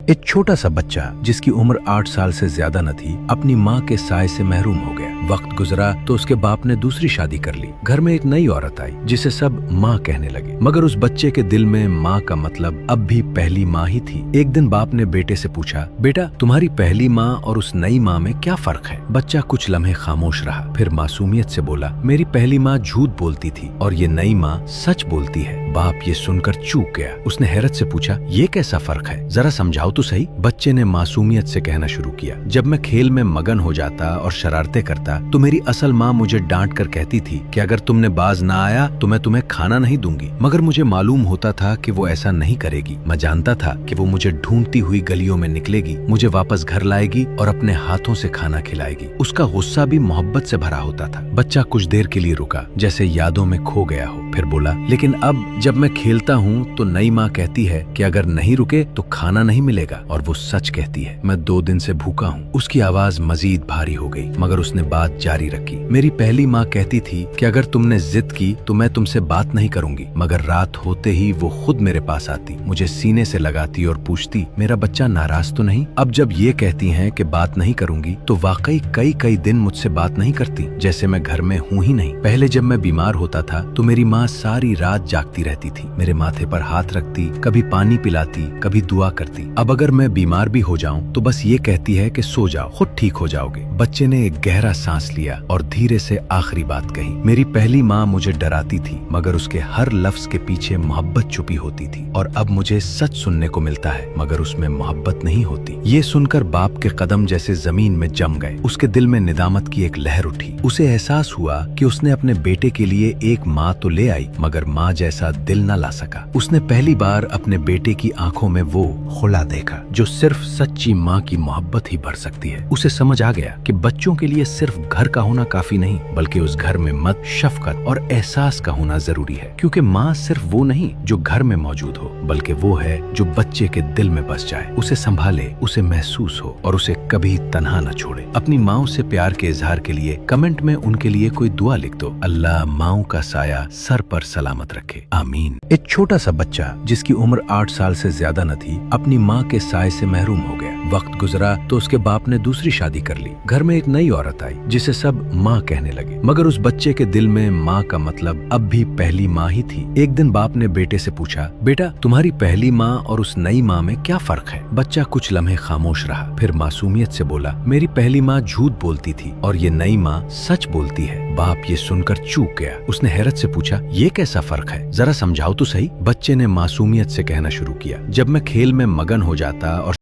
एक छोटा सा बच्चा जिसकी उम्र 8 साल से ज्यादा न थी अपनी माँ के साय से महरूम हो गया। वक्त गुजरा तो उसके बाप ने दूसरी शादी कर ली। घर में एक नई औरत आई जिसे सब माँ कहने लगे, मगर उस बच्चे के दिल में माँ का मतलब अब भी पहली माँ ही थी। एक दिन बाप ने बेटे से पूछा, बेटा तुम्हारी पहली माँ और उस नई माँ में क्या फर्क है? बच्चा कुछ लम्हे खामोश रहा, फिर मासूमियत से बोला, मेरी पहली माँ झूठ बोलती थी और ये नई माँ सच बोलती है। बाप ये सुनकर चूक गया। उसने हैरत से पूछा, ये कैसा फर्क है, जरा समझाओ तो सही। बच्चे ने मासूमियत से कहना शुरू किया, जब मैं खेल में मगन हो जाता और शरारतें करता तो मेरी असल माँ मुझे डांट कर कहती थी कि अगर तुमने बाज ना आया तो मैं तुम्हें खाना नहीं दूंगी, मगर मुझे मालूम होता था कि वो ऐसा नहीं करेगी। मैं जानता था कि वो मुझे ढूंढती हुई गलियों में निकलेगी, मुझे वापस घर लाएगी और अपने हाथों से खाना खिलाएगी। उसका गुस्सा भी मोहब्बत से भरा होता था। बच्चा कुछ देर के लिए रुका, जैसे यादों में खो गया हो, फिर बोला, लेकिन अब जब मैं खेलता हूँ तो नई माँ कहती है कि अगर नहीं रुके तो खाना नहीं मिलेगा, और वो सच कहती है। मैं 2 दिन से भूखा हूँ। उसकी आवाज मजीद भारी हो गई, मगर उसने बात जारी रखी। मेरी पहली माँ कहती थी कि अगर तुमने जिद की तो मैं तुमसे बात नहीं करूंगी, मगर रात होते ही वो खुद मेरे पास आती, मुझे सीने से लगाती और पूछती, मेरा बच्चा नाराज तो नहीं? अब जब ये कहती हैं कि बात नहीं करूंगी तो वाकई कई दिन मुझसे बात नहीं करती, जैसे मैं घर में हूँ ही नहीं। पहले जब मैं बीमार होता था तो मेरी माँ सारी रात जागती रहती थी, मेरे माथे पर हाथ रखती, कभी पानी पिलाती, कभी दुआ करती। अब अगर मैं बीमार भी हो जाऊं तो बस ये कहती है कि सो जाओ, खुद ठीक हो जाओगे। बच्चे ने एक गहरा सांस लिया और धीरे से आखिरी बात कही, मेरी पहली माँ मुझे डराती थी, मगर उसके हर लफ्ज के पीछे मोहब्बत छुपी होती थी, और अब मुझे सच सुनने को मिलता है, मगर उसमें मोहब्बत नहीं होती। ये सुनकर बाप के कदम जैसे जमीन में जम गए। उसके दिल में निदामत की एक लहर उठी। उसे एहसास हुआ कि उसने अपने बेटे के लिए एक माँ तो ले आई, मगर माँ जैसा दिल न ला सका। उसने पहली बार अपने बेटे की आंखों में वो खुला देखा जो सिर्फ सच्ची माँ की मोहब्बत ही भर सकती है। उसे समझ आ गया कि बच्चों के लिए सिर्फ घर का होना काफी नहीं, बल्कि उस घर में मत, शफकत और एहसास का होना जरूरी है। क्योंकि माँ सिर्फ वो नहीं जो घर में मौजूद हो, बल्कि वो है जो बच्चे के दिल में बस जाए, उसे संभाले, उसे महसूस हो और उसे कभी तन्हा न छोड़े। अपनी माँओं से प्यार के इजहार के लिए कमेंट में उनके लिए कोई दुआ लिख दो। अल्लाह माँओं का साया सर पर सलामत रखे, आमीन। एक छोटा सा बच्चा जिसकी उम्र 8 साल से ज्यादा न थी अपनी माँ के साय से महरूम हो गया। वक्त गुजरा तो उसके बाप ने दूसरी शादी कर ली। घर में एक नई औरत आई जिसे सब माँ कहने लगे, मगर उस बच्चे के दिल में माँ का मतलब अब भी पहली माँ ही थी। एक दिन बाप ने बेटे से पूछा, बेटा तुम्हारी पहली माँ और उस नई माँ में क्या फर्क है? बच्चा कुछ लम्हे खामोश रहा, फिर मासूमियत से बोला, मेरी पहली माँ झूठ बोलती थी और ये नई माँ सच बोलती है। बाप ये सुनकर चूक गया। उसने हैरत से पूछा, ये कैसा फर्क है, जरा समझाओ तो सही। बच्चे ने मासूमियत से कहना शुरू किया, जब मैं खेल में मगन हो जाता और